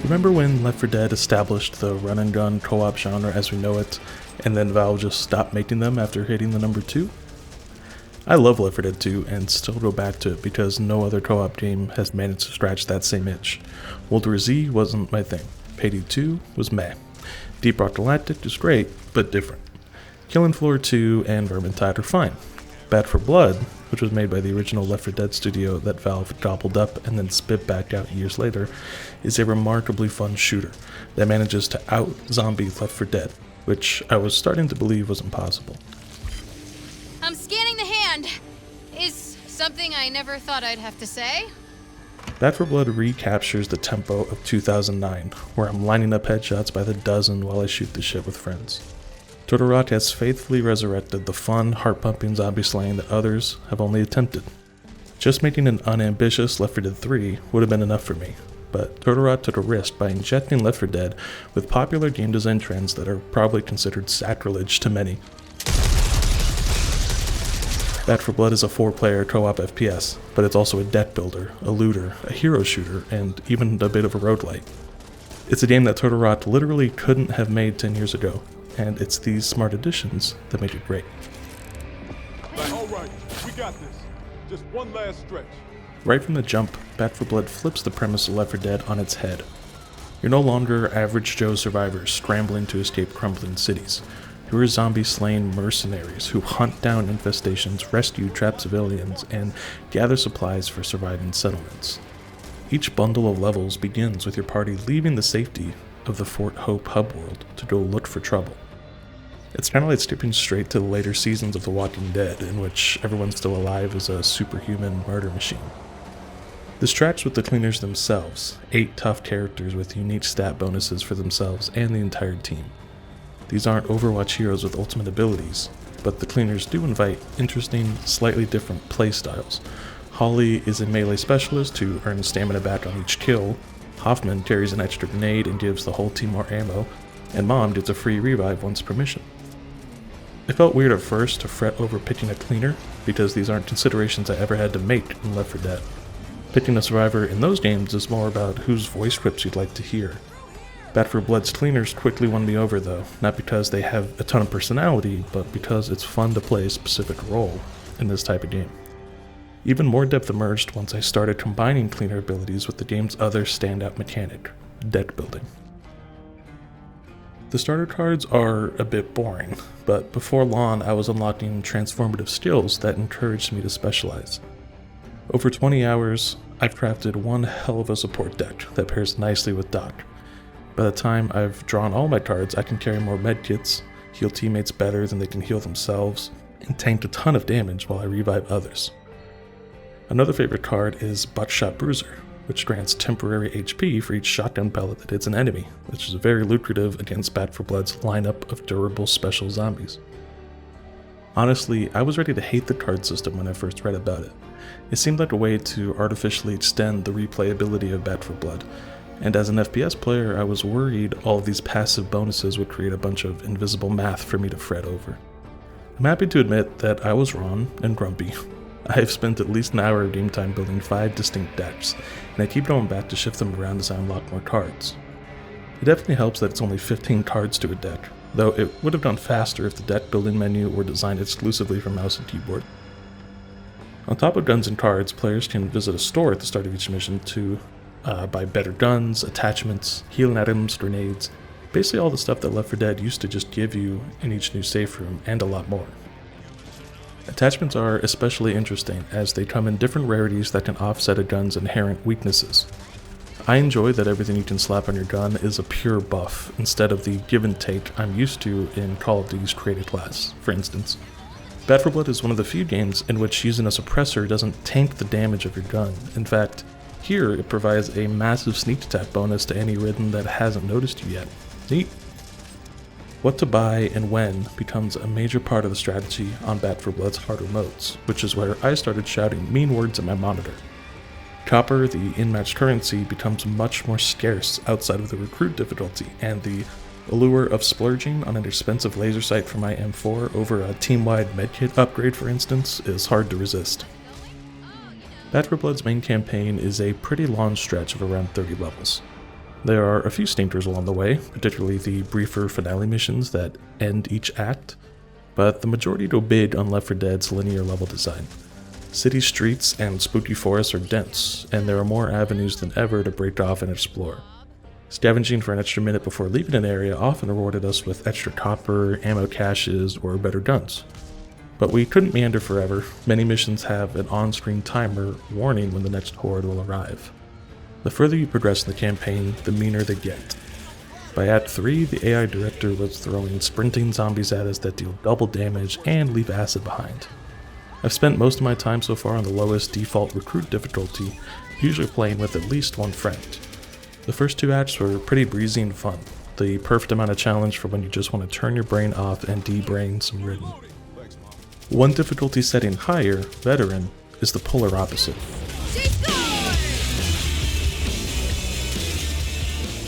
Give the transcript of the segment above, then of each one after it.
Remember when Left 4 Dead established the run and gun co-op genre as we know it, and then Valve just stopped making them after hitting the number 2? I love Left 4 Dead 2 and still go back to it because no other co-op game has managed to scratch that same itch. World War Z wasn't my thing. Payday 2 was meh. Deep Rock Galactic is great, but different. Killing Floor 2 and Vermintide are fine. Bad for Blood, which was made by the original Left 4 Dead studio that Valve gobbled up and then spit back out years later, is a remarkably fun shooter that manages to out-zombie Left 4 Dead, which I was starting to believe was impossible. I'm scanning the hand. Is something I never thought I'd have to say. Bad for Blood recaptures the tempo of 2009, where I'm lining up headshots by the dozen while I shoot the shit with friends. Totorock has faithfully resurrected the fun, heart-pumping zombie slaying that others have only attempted. Just making an unambitious Left 4 Dead 3 would have been enough for me, but Totorock took a risk by injecting Left 4 Dead with popular game design trends that are probably considered sacrilege to many. Bad for Blood is a 4-player co-op FPS, but it's also a deck builder, a looter, a hero shooter, and even a bit of a roguelite. It's a game that Totorock literally couldn't have made 10 years ago, and it's these smart additions that make it great. Alright, we got this. Just one last stretch. Right from the jump, Bad for Blood flips the premise of Left 4 Dead on its head. You're no longer average Joe survivors scrambling to escape crumbling cities. You're zombie-slaying mercenaries who hunt down infestations, rescue trapped civilians, and gather supplies for surviving settlements. Each bundle of levels begins with your party leaving the safety of the Fort Hope hub world to go look for trouble. It's kind of like skipping straight to the later seasons of The Walking Dead, in which everyone still alive is a superhuman murder machine. This tracks with the cleaners themselves, 8 tough characters with unique stat bonuses for themselves and the entire team. These aren't Overwatch heroes with ultimate abilities, but the cleaners do invite interesting, slightly different playstyles. Holly is a melee specialist who earns stamina back on each kill, Hoffman carries an extra grenade and gives the whole team more ammo, and Mom gets a free revive once per mission. It felt weird at first to fret over picking a cleaner, because these aren't considerations I ever had to make in Left 4 Dead. Picking a survivor in those games is more about whose voice clips you'd like to hear. Bad for Blood's cleaners quickly won me over though, not because they have a ton of personality, but because it's fun to play a specific role in this type of game. Even more depth emerged once I started combining cleaner abilities with the game's other standout mechanic, deck building. The starter cards are a bit boring, but before long I was unlocking transformative skills that encouraged me to specialize. Over 20 hours, I've crafted one hell of a support deck that pairs nicely with Doc. By the time I've drawn all my cards, I can carry more medkits, heal teammates better than they can heal themselves, and tank a ton of damage while I revive others. Another favorite card is Buckshot Bruiser, which grants temporary HP for each shotgun pellet that hits an enemy, which is very lucrative against Bad for Blood's lineup of durable special zombies. Honestly, I was ready to hate the card system when I first read about it. It seemed like a way to artificially extend the replayability of Bad for Blood, and as an FPS player I was worried all of these passive bonuses would create a bunch of invisible math for me to fret over. I'm happy to admit that I was wrong and grumpy. I have spent at least an hour of game time building 5 distinct decks, and I keep going back to shift them around as I unlock more cards. It definitely helps that it's only 15 cards to a deck, though it would have gone faster if the deck building menu were designed exclusively for mouse and keyboard. On top of guns and cards, players can visit a store at the start of each mission to buy better guns, attachments, healing items, grenades, basically all the stuff that Left 4 Dead used to just give you in each new safe room, and a lot more. Attachments are especially interesting as they come in different rarities that can offset a gun's inherent weaknesses. I enjoy that everything you can slap on your gun is a pure buff, instead of the give and take I'm used to in Call of Duty's created class, for instance. Bad for Blood is one of the few games in which using a suppressor doesn't tank the damage of your gun. In fact, here it provides a massive sneak attack bonus to any ridden that hasn't noticed you yet. Neat. What to buy and when becomes a major part of the strategy on Bad for Blood's harder modes, which is where I started shouting mean words at my monitor. Copper, the in-match currency, becomes much more scarce outside of the recruit difficulty, and the allure of splurging on an expensive laser sight for my M4 over a team-wide medkit upgrade, for instance, is hard to resist. Bad for Blood's main campaign is a pretty long stretch of around 30 levels. There are a few stinkers along the way, particularly the briefer finale missions that end each act, but the majority go big on Left 4 Dead's linear level design. City streets and spooky forests are dense, and there are more avenues than ever to break off and explore. Scavenging for an extra minute before leaving an area often rewarded us with extra copper, ammo caches, or better guns. But we couldn't meander forever. Many missions have an on-screen timer warning when the next horde will arrive. The further you progress in the campaign, the meaner they get. By Act 3, the AI director was throwing sprinting zombies at us that deal double damage and leave acid behind. I've spent most of my time so far on the lowest default recruit difficulty, usually playing with at least one friend. The first 2 acts were pretty breezy and fun, the perfect amount of challenge for when you just want to turn your brain off and de-brain some ridden. One difficulty setting higher, Veteran, is the polar opposite.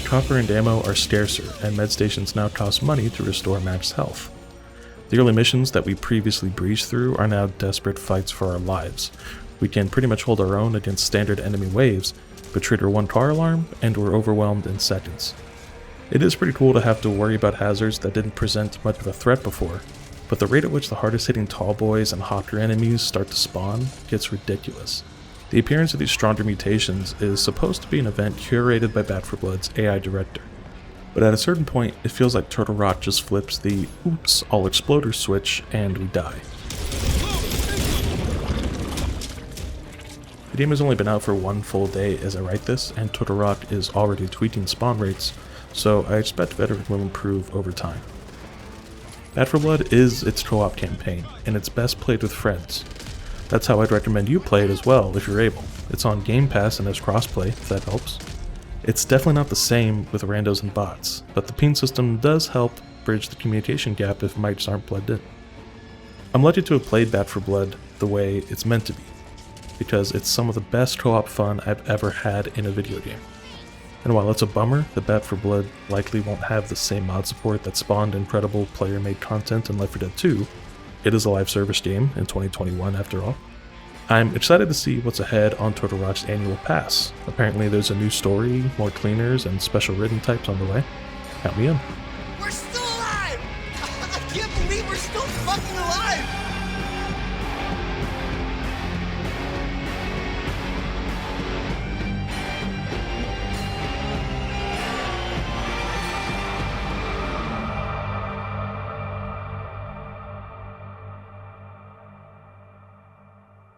Copper and ammo are scarcer, and med stations now cost money to restore max health. The early missions that we previously breezed through are now desperate fights for our lives. We can pretty much hold our own against standard enemy waves, but trigger one car alarm and we're overwhelmed in seconds. It is pretty cool to have to worry about hazards that didn't present much of a threat before, but the rate at which the hardest hitting tall boys and hawker enemies start to spawn gets ridiculous. The appearance of these stronger mutations is supposed to be an event curated by Bad for Blood's AI director, but at a certain point it feels like Turtle Rock just flips the oops all exploder switch and we die. The game has only been out for 1 full day as I write this, and Turtle Rock is already tweaking spawn rates, so I expect Veteran will improve over time. Bad for Blood is its co-op campaign, and it's best played with friends. That's how I'd recommend you play it as well if you're able. It's on Game Pass and has crossplay, if that helps. It's definitely not the same with randos and bots, but the ping system does help bridge the communication gap if mics aren't plugged in. I'm lucky to have played Bad for Blood the way it's meant to be, because it's some of the best co-op fun I've ever had in a video game. And while it's a bummer that Bad for Blood likely won't have the same mod support that spawned incredible player-made content in Left 4 Dead 2, it is a live service game in 2021 after all. I'm excited to see what's ahead on Turtle Rock's annual pass. Apparently there's a new story, more cleaners, and special ridden types on the way. Count me in. We're still alive! I can't believe we're still fucking alive!